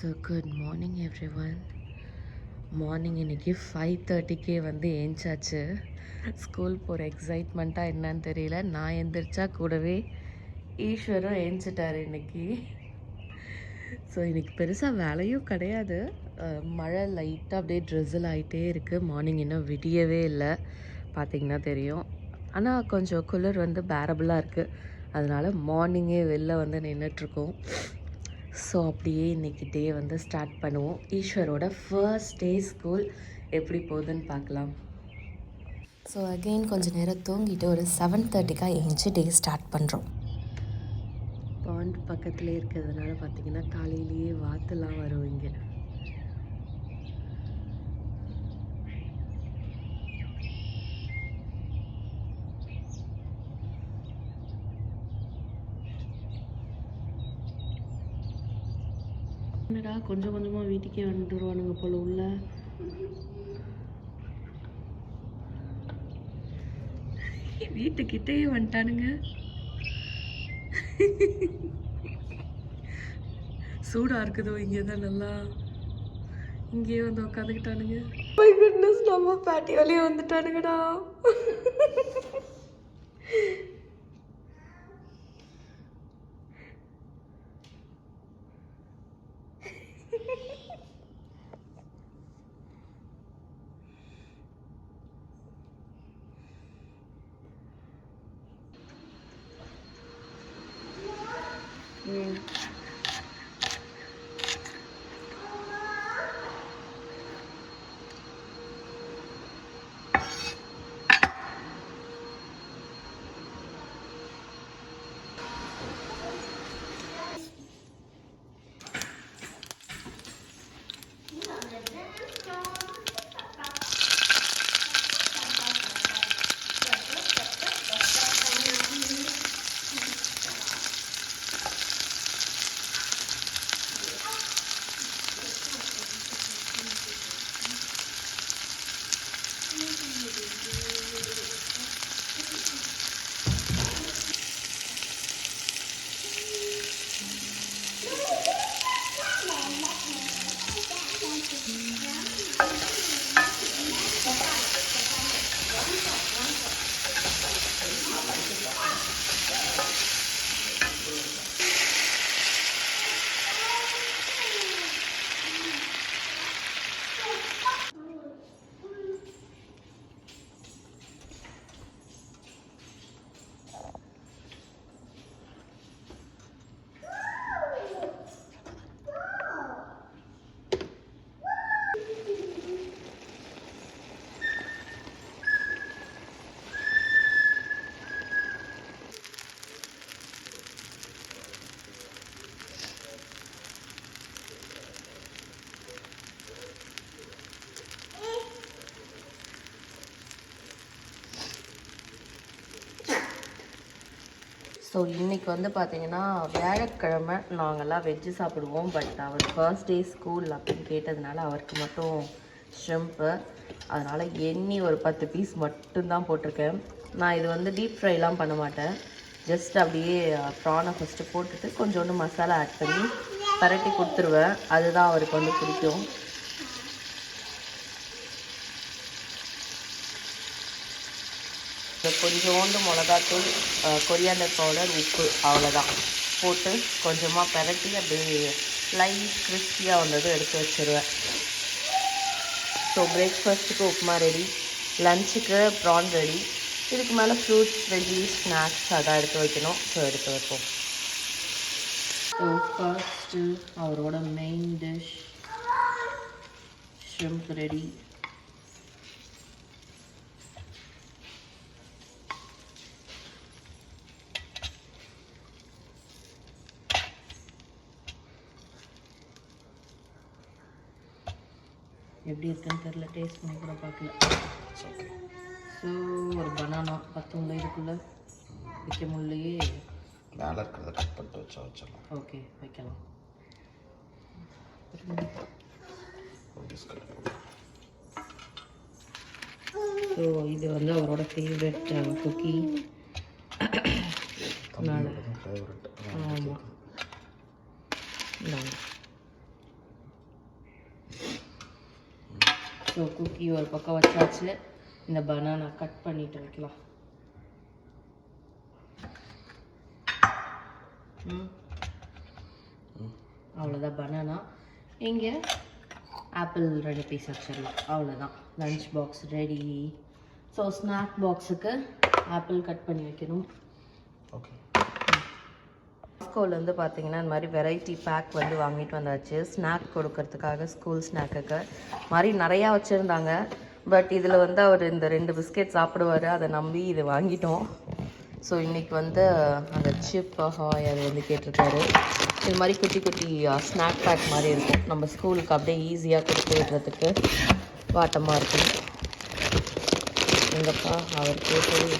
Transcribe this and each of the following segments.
So good morning every one. Morning இன்றைக்கி 5:30க்கே வந்து ஏஞ்சாச்சு. School போகிற எக்ஸைட்மெண்ட்டாக என்னன்னு தெரியல. நான் எந்திரிச்சா கூடவே ஈஸ்வரும் ஏஞ்சிட்டார் இன்றைக்கி. ஸோ இன்றைக்கி பெருசாக வேலையும் கிடையாது. மழை லைட்டாக அப்படியே ட்ரிசில் ஆகிட்டே இருக்குது. மார்னிங் இன்னும் விடியவே இல்லை, பார்த்திங்கன்னா தெரியும். ஆனால் கொஞ்சம் குளிர் வந்து பேரபுளாக இருக்குது. அதனால் மார்னிங்கே வெளில வந்து நின்றுட்டுருக்கோம். ஸோ அப்படியே இன்றைக்கி டே வந்து ஸ்டார்ட் பண்ணுவோம். ஈஸ்வரோட ஃபர்ஸ்ட் டே ஸ்கூல் எப்படி போகுதுன்னு பார்க்கலாம். ஸோ அகெயின் கொஞ்சம் நேரம் தூங்கிட்டு ஒரு 7:30க்காக ஏஞ்சி டே ஸ்டார்ட் பண்ணுறோம். பாண்ட் பக்கத்துலேயே இருக்கிறதுனால பார்த்திங்கன்னா காலையிலேயே வாத்துலாம் வரும் இங்கே. என்னடா கொஞ்சம் கொஞ்சமாக வீட்டுக்கே வந்துடுவானுங்க போல உள்ள. வீட்டுக்கிட்டே வந்துட்டானுங்க. சூடாக இருக்குதோ இங்கே தான் நல்லா. இங்கேயே வந்து உட்காந்துக்கிட்டானுங்க. மை குட்னஸ், நம்ம பேட்டியோலேயே வந்துட்டானுங்கடா. ஸோ இன்றைக்கி வந்து பார்த்திங்கன்னா வியாழக்கிழமை நாங்கள்லாம் வெஜ்ஜு சாப்பிடுவோம். பட் அவர் ஃபர்ஸ்ட் டே ஸ்கூல் அப்படின்னு கேட்டதுனால அவருக்கு மட்டும் ஷ்ரிம்ப்பு. அதனால் எண்ணி ஒரு 10 பீஸ் மட்டும்தான் போட்டிருக்கேன். நான் இது வந்து டீப் ஃப்ரைலாம் பண்ண மாட்டேன். ஜஸ்ட் அப்படியே ப்ரானை ஃபஸ்ட்டு போட்டுட்டு கொஞ்சோண்டு மசாலா ஆட் பண்ணி பரட்டி கொடுத்துருவேன். அதுதான் அவருக்கு வந்து பிடிக்கும். கொஞ்சோண்டு மிளகாத்தூள், கொரியாண்டர் பவுடர், உப்பு, அவ்வளோதான் போட்டு கொஞ்சமாக பரட்டி அப்படியே லைட் கிறிஸ்பியாக வந்தது எடுத்து வச்சுருவேன். ஸோ பிரேக்ஃபாஸ்ட்டுக்கு உப்புமா ரெடி, லஞ்சுக்கு ப்ரான் ரெடி. இதுக்கு மேலே ஃப்ரூட்ஸ், வெஜ்ஜீஸ், ஸ்நாக்ஸ் அதான் எடுத்து வைக்கணும். ஸோ எடுத்து வைப்போம். ஸோ ஃபர்ஸ்ட்டு அவரோட மெயின் டிஷ் ஷ்ரிம்ப் ரெடி. எப்படி இருக்குன்னு தெரில, டேஸ்ட் பண்ணி கூட பார்க்கல. ஸோ ஒரு பனானா 10 முள்ளை இதுக்குள்ளே வைக்க முள்ளையே மேலே இருக்கிறத கட் பண்ணிட்டு வச்சிடலாம். ஓகே, வைக்கலாம். ஸோ இது வந்து அவரோட ஃபேவரட் குக்கி. ஆமாம், ஸோ குக்கி ஒரு பக்கம் வச்சாச்சு. இந்த பனானா கட் பண்ணிட்டு வைக்கலாம். அவ்வளோதான் பனானா. இங்கே ஆப்பிள் 2 பீஸ் வச்சிடலாம். அவ்வளோதான். Lunch box ready. So snack பாக்ஸுக்கு ஆப்பிள் கட் பண்ணி வைக்கணும். ஓகே. ஸ்கூல் வந்து பார்த்தீங்கன்னா இந்த மாதிரி வெரைட்டி பேக் வந்து வாங்கிட்டு வந்தாச்சு. ஸ்நாக் கொடுக்கறதுக்காக ஸ்கூல் ஸ்நாக்குக்கு மாதிரி நிறையா வச்சுருந்தாங்க. பட் இதில் வந்து அவர் இந்த 2 பிஸ்கெட் சாப்பிடுவார், அதை நம்பி இது வாங்கிட்டோம். ஸோ இன்றைக்கி வந்து அந்த சிப் ஹாய் அது வந்து கேட்டிருக்காரு. இது மாதிரி குட்டி குட்டி ஸ்நாக் பேக் மாதிரி இருக்கும். நம்ம ஸ்கூலுக்கு அப்படியே ஈஸியாக கொடுத்து விடுறதுக்கு வாட்டமாக இருக்கும். எங்கப்பா அவர் கேட்டது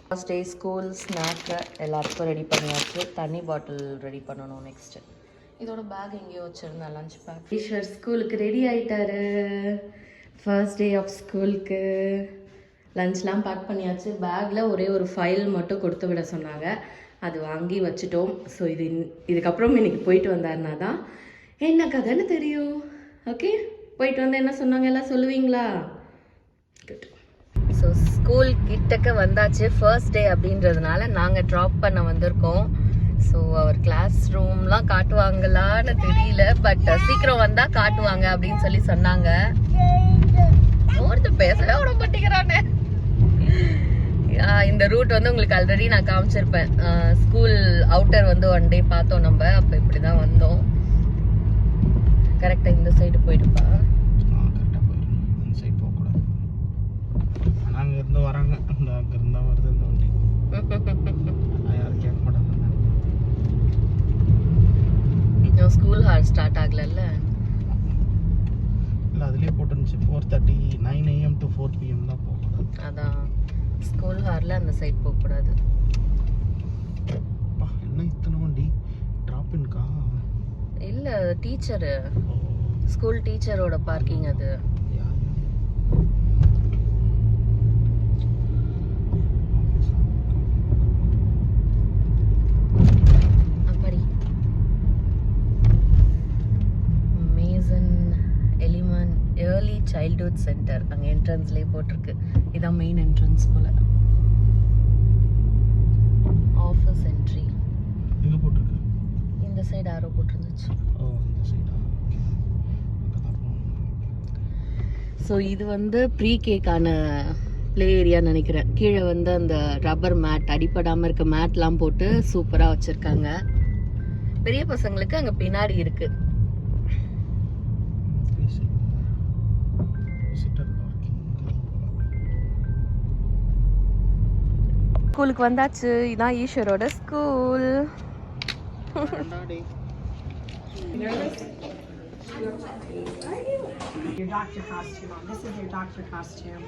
ஃபர்ஸ்ட் டே ஸ்கூல் ஸ்நாக்கு எல்லாத்துக்கும் ரெடி பண்ணியாச்சு. தண்ணி பாட்டில் ரெடி பண்ணணும் நெக்ஸ்ட்டு. இதோட பேக் எங்கேயோ வச்சுருந்தேன், லஞ்ச் பேக். ஈஸ்வர் ஸ்கூலுக்கு ரெடி ஆகிட்டாரு. ஃபர்ஸ்ட் டே ஆஃப் ஸ்கூலுக்கு லஞ்ச்லாம் பேக் பண்ணியாச்சு. பேக்கில் ஒரே ஒரு ஃபைல் மட்டும் கொடுத்து விட சொன்னாங்க, அது வாங்கி வச்சுட்டோம். ஸோ இதுக்கப்புறம் இன்னைக்கு போயிட்டு வந்தாருனா தான் என்ன கதைன்னு தெரியும். ஓகே, போயிட்டு வந்து என்ன சொன்னாங்க எல்லாம் சொல்லுவீங்களா? குட். ஸோ ஸ்கூல் கிட்டக்க வந்தாச்சு. ஃபர்ஸ்ட் டே அப்படின்றதுனால நாங்கள் ட்ராப் பண்ண வந்திருக்கோம். ஸோ அவர் கிளாஸ் ரூம்லாம் காட்டுவாங்களான்னு தெரியல, பட் சீக்கிரம் வந்தால் காட்டுவாங்க அப்படின்னு சொல்லி சொன்னாங்க. ஒருத்தர் பேசவே விட மாட்டேங்கிறானே. இந்த ரூட் வந்து உங்களுக்கு ஆல்ரெடி நான் காமிச்சிருப்பேன். ஸ்கூல் அவுட்டர் வந்து ஒன் டே பார்த்தோம் நம்ம. அப்போ இப்படி தான் வந்தோம். கரெக்டாக இந்த சைடு போயிடுப்பா. அங்கே இருந்து வராங்க, அங்கே இருந்தால் வருது இந்த வண்டி. யாரும் கேட்க மாட்டாங்க. ஸ்கூல் ஹார் ஸ்டார்ட் ஆகல. இல்லை அதுலேயே போட்டுருந்துச்சு 4:30 9 AM to 4 PM தான் போகக்கூடாது. அதான் ஸ்கூல் ஹாரில் அந்த சைட் போகக்கூடாது. என்ன இத்தனை வண்டி ட்ராப் இன்கா? இல்லை, டீச்சரு, ஸ்கூல் டீச்சரோட பார்க்கிங் அது. ஏர்லி சைல்ட்ஹுட் சென்டர் அங்கே என்ட்ரன்ஸ்லேயே போட்டிருக்கு. இதான் மெயின் என்ட்ரன்ஸ் போல. ஆஃபீஸ் என்ட்ரி எங்கே போட்டிருக்கு? இந்த சைடு ஆரோ போட்டிருந்துச்சு. ஓ, இந்த சைடா? ஸோ இது வந்து ப்ரீ கேக்கான ப்ளே ஏரியான்னு நினைக்கிறேன். கீழே வந்து அந்த ரப்பர் மேட், அடிப்படாமல் இருக்க மேட்லாம் போட்டு சூப்பராக வச்சுருக்காங்க. பெரிய பசங்களுக்கு அங்கே பின்னாடி இருக்குது. ஸ்கூலுக்கு வந்தாச்சு. இதான் ஈஸ்வரோட school. Your doctor costume on. This is your doctor costume.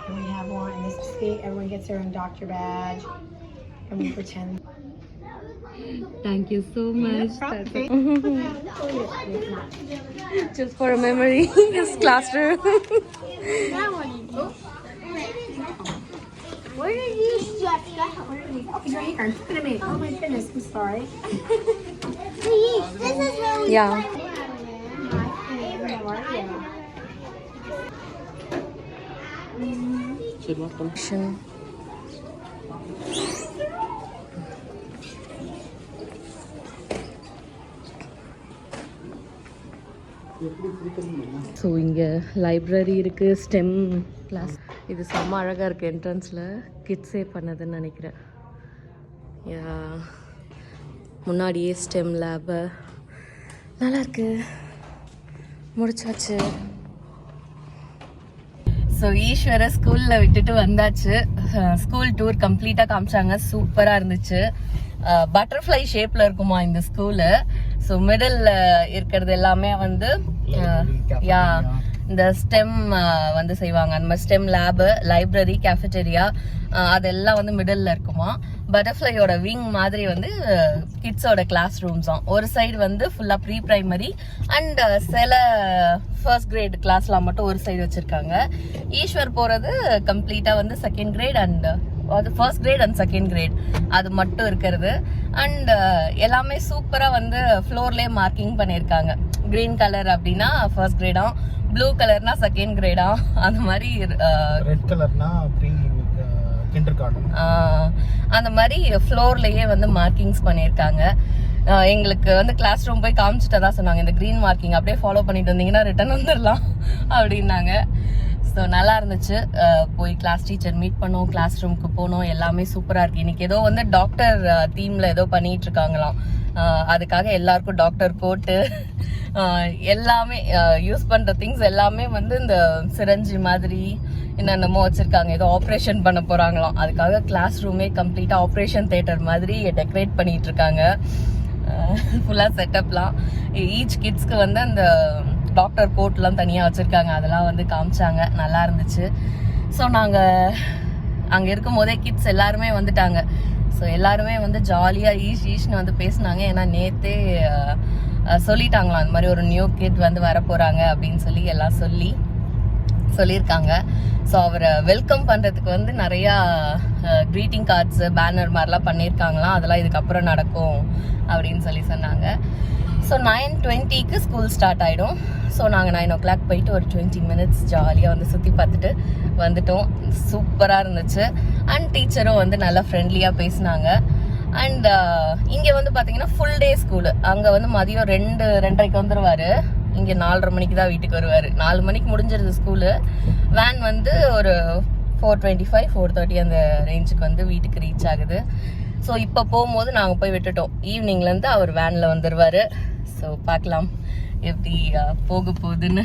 And we have one in this state. Everyone gets their own doctor badge. And we pretend. Thank you so much. Just for a memory. His classroom. Where did you stretch? Okay, right here. Look at me. Oh my goodness, I'm sorry. This is really Yeah. So இங்கே library இருக்குது, stem class. இது செம்ம அழகாக இருக்குது. என்ட்ரன்ஸில் கிட்ஸே பண்ணதுன்னு நினைக்கிறேன். முன்னாடியே ஸ்டெம் லேபு நல்லாயிருக்கு. முடிச்சாச்சு. ஸோ ஈஸ்வரை ஸ்கூலில் விட்டுட்டு வந்தாச்சு. ஸ்கூல் டூர் கம்ப்ளீட்டாக காமிச்சாங்க. சூப்பராக இருந்துச்சு. பட்டர்ஃப்ளை ஷேப்பில் இருக்குமா இந்த ஸ்கூலு. ஸோ மிடில் இருக்கிறது எல்லாமே வந்து இந்த ஸ்டெம் வந்து செய்வாங்க. அந்த மாதிரி ஸ்டெம் லேபு, லைப்ரரி, கேஃபெட்டேரியா அதெல்லாம் வந்து மிடில் இருக்குமா. பட்டர்ஃப்ளையோட விங் மாதிரி வந்து கிட்ஸோட கிளாஸ் ரூம்ஸ் தான். ஒரு சைடு வந்து ஃபுல்லாக ப்ரீ ப்ரைமரி அண்ட் சில ஃபர்ஸ்ட் கிரேட் கிளாஸ்லாம் மட்டும் ஒரு சைடு வச்சுருக்காங்க. ஈஸ்வர் போகிறது கம்ப்ளீட்டாக வந்து செகண்ட் கிரேட் அண்ட் அது first grade and second grade அது மட்டும் இருக்கிறது. அண்ட் எல்லாமே சூப்பராக வந்து ஃப்ளோர்லேயே மார்க்கிங் பண்ணியிருக்காங்க. க்ரீன் கலர் அப்படின்னா ஃபர்ஸ்ட் கிரேடா, ப்ளூ கலர்னா செகண்ட் கிரேடா, அந்த மாதிரி ரெட் கலர்னா ப்ரீ கிண்டர் கார்டன், அந்த மாதிரி ஃப்ளோர்லேயே வந்து மார்க்கிங்ஸ் பண்ணியிருக்காங்க. எங்களுக்கு வந்து கிளாஸ் ரூம் போய் காமிச்சிட்டு தான் சொன்னாங்க, இந்த க்ரீன் மார்க்கிங் அப்படியே ஃபாலோ பண்ணிட்டு வந்தீங்கன்னா ரிட்டர்ன் வந்துடலாம் அப்படின்னாங்க. ஸோ நல்லா இருந்துச்சு. போய் கிளாஸ் டீச்சர் மீட் பண்ணோம், கிளாஸ் ரூமுக்கு போனோம், எல்லாமே சூப்பராக இருக்குது. இன்றைக்கி ஏதோ வந்து டாக்டர் தீமில் ஏதோ பண்ணிகிட்டு இருக்காங்களாம். அதுக்காக எல்லாருக்கும் டாக்டர் கோட்டு எல்லாமே யூஸ் பண்ணுற திங்ஸ் எல்லாமே வந்து இந்த சிரஞ்சி மாதிரி என்னென்னமோ வச்சுருக்காங்க. ஏதோ ஆப்ரேஷன் பண்ண போகிறாங்களாம். அதுக்காக கிளாஸ் ரூமே கம்ப்ளீட்டாக ஆப்ரேஷன் தியேட்டர் மாதிரி டெக்கரேட் பண்ணிகிட்டு இருக்காங்க. ஃபுல்லாக செட்டப்லாம் ஈச் கிட்ஸ்க்கு வந்து அந்த டாக்டர் கோட்லாம் தனியாக வச்சுருக்காங்க. அதெல்லாம் வந்து காமிச்சாங்க, நல்லா இருந்துச்சு. ஸோ நாங்கள் அங்கே இருக்கும் போதே கிட்ஸ் எல்லாருமே வந்துட்டாங்க. ஸோ எல்லாருமே வந்து ஜாலியாக ஈஷ்னு வந்து பேசினாங்க. ஏன்னா நேற்றே சொல்லிட்டாங்களாம் அந்த மாதிரி ஒரு நியூ கிட் வந்து வரப்போகிறாங்க அப்படின்னு சொல்லி எல்லாம் சொல்லியிருக்காங்க. ஸோ அவரை வெல்கம் பண்ணுறதுக்கு வந்து நிறையா க்ரீட்டிங் கார்ட்ஸு பேனர் மாதிரிலாம் பண்ணியிருக்காங்களாம். அதெல்லாம் இதுக்கப்புறம் நடக்கும் அப்படின்னு சொன்னாங்க. ஸோ 9:20க்கு ஸ்கூல் ஸ்டார்ட் ஆகிடும். ஸோ நாங்கள் 9 o'clock போயிட்டு ஒரு 20 minutes ஜாலியாக வந்து சுற்றி பார்த்துட்டு வந்துட்டோம். சூப்பராக இருந்துச்சு. அண்ட் டீச்சரும் வந்து நல்லா ஃப்ரெண்ட்லியாக பேசினாங்க. அண்ட் இங்கே வந்து பார்த்தீங்கன்னா ஃபுல் டே ஸ்கூலு. அங்கே வந்து மதியம் 2:30க்கு வந்துடுவார். இங்கே 4:30 மணிக்கு தான் வீட்டுக்கு வருவார். 4 மணிக்கு முடிஞ்சிருது ஸ்கூலு. வேன் வந்து ஒரு 4:25 4:30 அந்த ரேஞ்சுக்கு வந்து வீட்டுக்கு ரீச் ஆகுது. ஸோ இப்போ போகும்போது நாங்கள் போய் விட்டுட்டோம். ஈவினிங்லேருந்து அவர் வேனில் வந்துடுவார். ஸோ பார்க்கலாம் எப்படி போக போகுதுன்னு.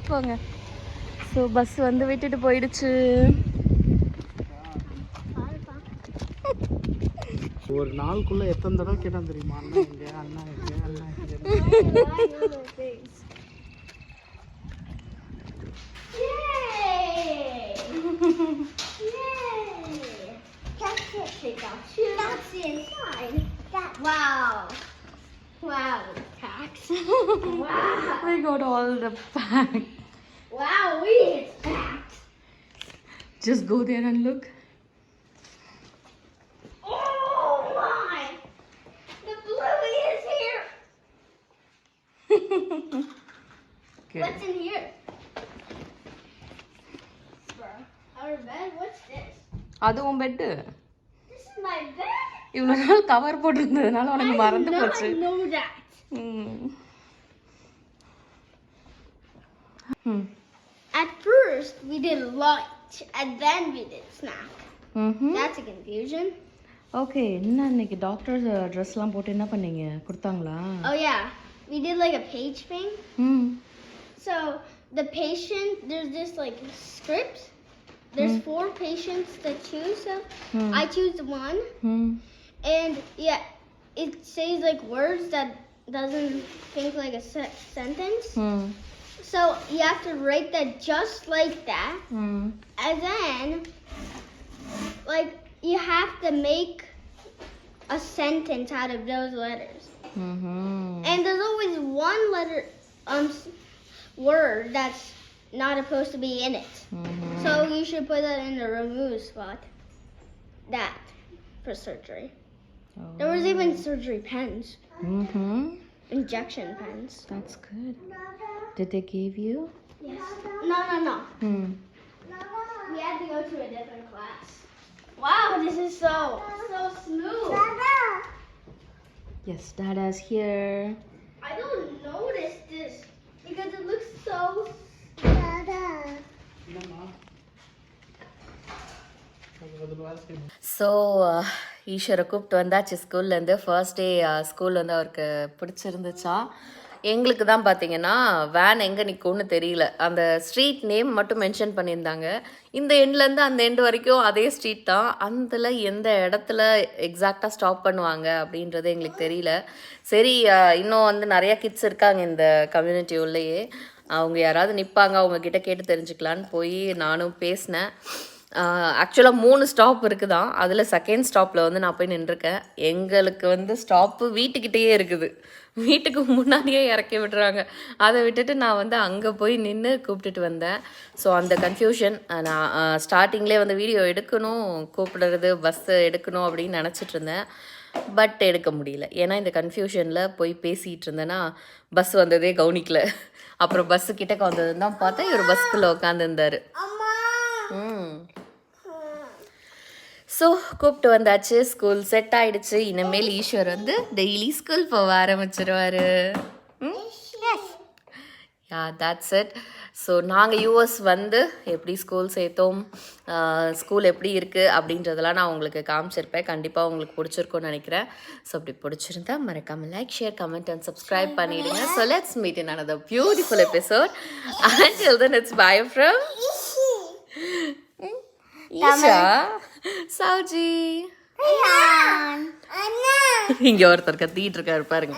போங்க. ஸோ பஸ் வந்து விட்டுட்டு போயிடுச்சு. ஒரு நாளுக்குள்ள எத்தனை தடவை கேட்டான் தெரியுமா? அண்ணா இங்க, அண்ணா இங்க, அண்ணா இங்க. Wow, tax. Wow. We got all the pack. Wow, we is packed. Just go there and look. Oh my! The bluey is here. Okay. What's in here? Bro, our bed. What's this? அது உன் bed. This is my bed. இவ்வளோ நாள் cover போட்டிருந்ததுனால உனக்கு மறந்து போச்சு. I know that. At first we did lunch and then we did snack. That's a confusion. Okay, என்ன இன்னைக்கு doctor ட்ரெஸ்லாம் போட்டு என்ன பண்ணீங்க? கொடுத்தாங்களா? Oh yeah, we did like a page thing. So the patient, there's this like scripts. There's 4 patients to choose. So I choose one. And yeah, it says like words that doesn't think like a sentence. So you have to write that just like that. And then like you have to make a sentence out of those letters. And there's always one letter word that's not supposed to be in it. So you should put that in the remove spot. That for surgery. There was even surgery pens. Injection pens. That's good. Did they give you? Yes. No. We had to go to a different class. Wow, this is so smooth. Yes, Dada's here. I don't notice this because it looks so. So ஈஸ்வரை கூப்பிட்டு வந்தாச்சு ஸ்கூல்லேருந்து. First day school வந்து அவருக்கு பிடிச்சிருந்துச்சா. எங்களுக்கு தான் பார்த்தீங்கன்னா van எங்கே நிற்கும்னு தெரியல. அந்த ஸ்ட்ரீட் நேம் மட்டும் மென்ஷன் பண்ணியிருந்தாங்க. இந்த எண்ட்லேருந்து அந்த எண்டு வரைக்கும் அதே ஸ்ட்ரீட் தான். அதில் எந்த இடத்துல எக்ஸாக்டாக ஸ்டாப் பண்ணுவாங்க அப்படின்றது எங்களுக்கு தெரியல. சரி, இன்னும் வந்து நிறையா கிட்ஸ் இருக்காங்க இந்த கம்யூனிட்டி உள்ளேயே. அவங்க யாராவது நிற்பாங்க, அவங்கக்கிட்ட கேட்டு தெரிஞ்சுக்கலான்னு போய் நானும் பேசினேன். ஆக்சுவலாக 3 ஸ்டாப் இருக்குதான். அதில் செகண்ட் ஸ்டாப்பில் வந்து நான் போய் நின்றுருக்கேன். எங்களுக்கு வந்து ஸ்டாப்பு வீட்டுக்கிட்டேயே இருக்குது. வீட்டுக்கு முன்னாடியே இறக்கி விடுறாங்க. அதை விட்டுட்டு நான் வந்து அங்கே போய் நின்று கூப்பிட்டுட்டு வந்தேன். ஸோ அந்த கன்ஃபியூஷன் நான் ஸ்டார்டிங்லேயே வந்து வீடியோ எடுக்கணும், கூப்பிடுறது பஸ்ஸு எடுக்கணும் அப்படின்னு நினச்சிட்டு இருந்தேன். பட் எடுக்க முடியல. ஏன்னா இந்த கன்ஃபியூஷனில் போய் பேசிகிட்டு இருந்தேன்னா பஸ் வந்ததே கவனிக்கல. அப்புறம் பஸ்ஸு கிட்டக்க வந்ததுன்னு தான் பார்த்தா இவர் பஸ்ஸுக்குள்ளே உட்காந்துருந்தார். ஸோ கூப்பிட்டு வந்தாச்சு. ஸ்கூல் செட் ஆகிடுச்சு. இனிமேல் ஈஸ்வர் வந்து டெய்லி ஸ்கூல் போக ஆரம்பிச்சிருவார். Yeah that's it. ஸோ நாங்கள் யூஎஸ் வந்து எப்படி ஸ்கூல் சேர்த்தோம், ஸ்கூல் எப்படி இருக்குது அப்படின்றதெல்லாம் நான் உங்களுக்கு காமிச்சிருப்பேன். கண்டிப்பாக உங்களுக்கு பிடிச்சிருக்கும்னு நினைக்கிறேன். ஸோ அப்படி பிடிச்சிருந்தா மறக்காமல் like, share, comment and subscribe பண்ணிவிடுங்க. So let's meet in another beautiful episode. Until then, it's bye from Isha, Souji. இங்கே ஒருத்தர் கத்திட்டு இருக்காரு பாருங்க.